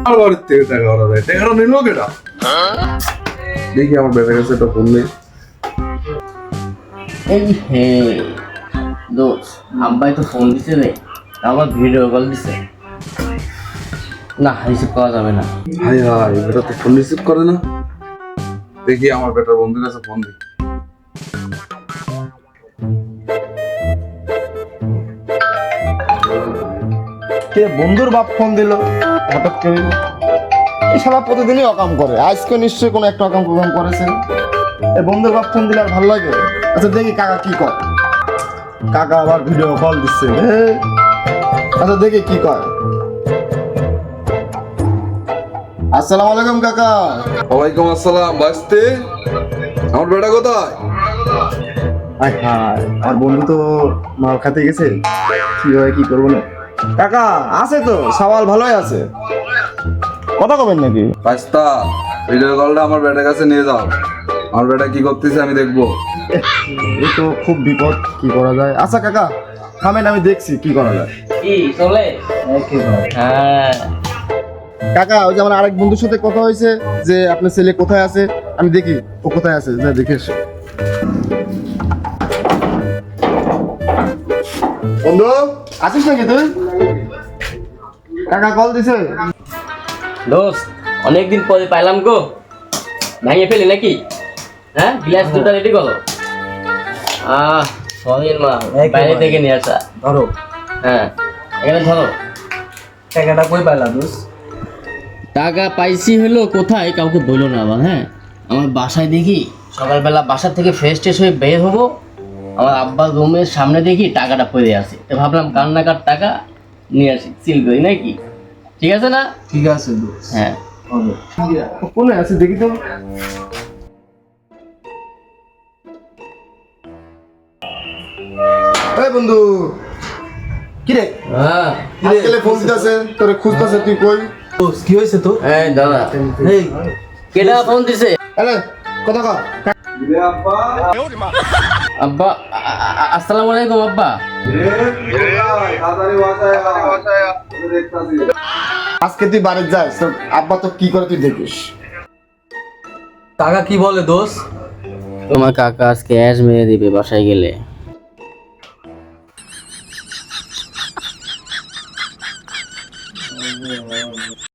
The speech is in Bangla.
আর বাড়ির থেকে টাকা ওরা দেয়, টাকাটা নিল কেটা? দেখি আমার বেটার কাছে একটা ফোন নেই। এই হে দোষ, আব্বাই তো ফোন দিছে রে, আবার ভিডিও কল দিছে। না, রিসিভ করা যাবে না। হাই হাই, বেটা তো ফোন রিসিভ করে না। দেখি আমার বেটার বন্ধুর কাছে ফোন দিই। কে বন্ধুর বাপ ফোন দিল হঠাৎ করে? এই শালা প্রতিদিনই অকাম করে, আজকে নিশ্চয়ই কোনো একটা অকাম প্রোগ্রাম করেছে। এই বন্ধুর বাপ ফোন দিলে আর ভালো লাগে? আচ্ছা দেখি কাকা কি কয়। কাকা আবার ভিডিও কল দিচ্ছে। আচ্ছা দেখি কি কয়। আসসালামু আলাইকুম কাকা। ওয়ালাইকুম আসসালাম। বাস্তে, আমার বেটা কোথায়? হাই হাই, আমার বন্ধু তো মাল খাতে গেছে, কি হয় কি করবো না। কাকা আছে তো, সওয়াল ভালোই আছে, কথা কবেন নাকি? বাস্তা, ভিডিও কলটা আমার বেটার কাছে নিয়ে যাও। আমার বেটা কি করতেছে আমি দেখবো। এই তো খুব বিপদ, কি করা যায়? আচ্ছা কাকা থামেন, আমি দেখছি কি করা যায়। কি চলে? হ্যাঁ, কাকা ওই যে আমার আরেক বন্ধুর সাথে কথা হয়েছে যে আপনার ছেলে কোথায় আছে, আমি দেখি ও কোথায় আছে, যা দেখে এসো। বন্ধু আছিস নাকি তুই? কাকা কল দিছে। দোস্ত অনেকদিন পরে পাইলাম গো। ভাঙিয়ে ফেলি নাকি? হ্যাঁ, গ্লাস দুটো রেডি করো। সরিন মা, বাইরে থেকে নিয়ে আসা। ধরো হ্যাঁ, এখানে ধরো। টাকাটা কই পাইলা দোষ? টাকা পাইছি হলো কোথায় কাউকে বললো না আবার। হ্যাঁ, আমার বাসায় দেখি সকালবেলা বাসা থেকে ফ্রেশ ট্রেশ হয়ে বের হবো, আমার আব্বার রুমের সামনে দেখি টাকাটা পড়ে আছে। তো ভাবলাম কান্নাকার টাকা নিয়ে আসি, সিল করি নাকি? ঠিক আছে না? ঠিক আছে দোষ, হ্যাঁ, হবে। ও কোনে আছে দেখি তো। এই বন্ধু কি রে? হ্যাঁ। আজকালে ফোন দিতেছে, তোরে খুঁজতেছে, তুই কই? দোষ কি হয়েছে তো? এই দাদা, এই কেডা ফোন দিছে? আরে কথা কর। আব্বা, আসসালামু আলাইকুম আব্বা। আজকে তুই বাড়ি যাস, তোর আব্বা তো কি করে তুই দেখিস। কাকা কি বলে দোষ? তোমার কাকা আজকে অ্যাশ মেরে দিবে বাসায় গেলে।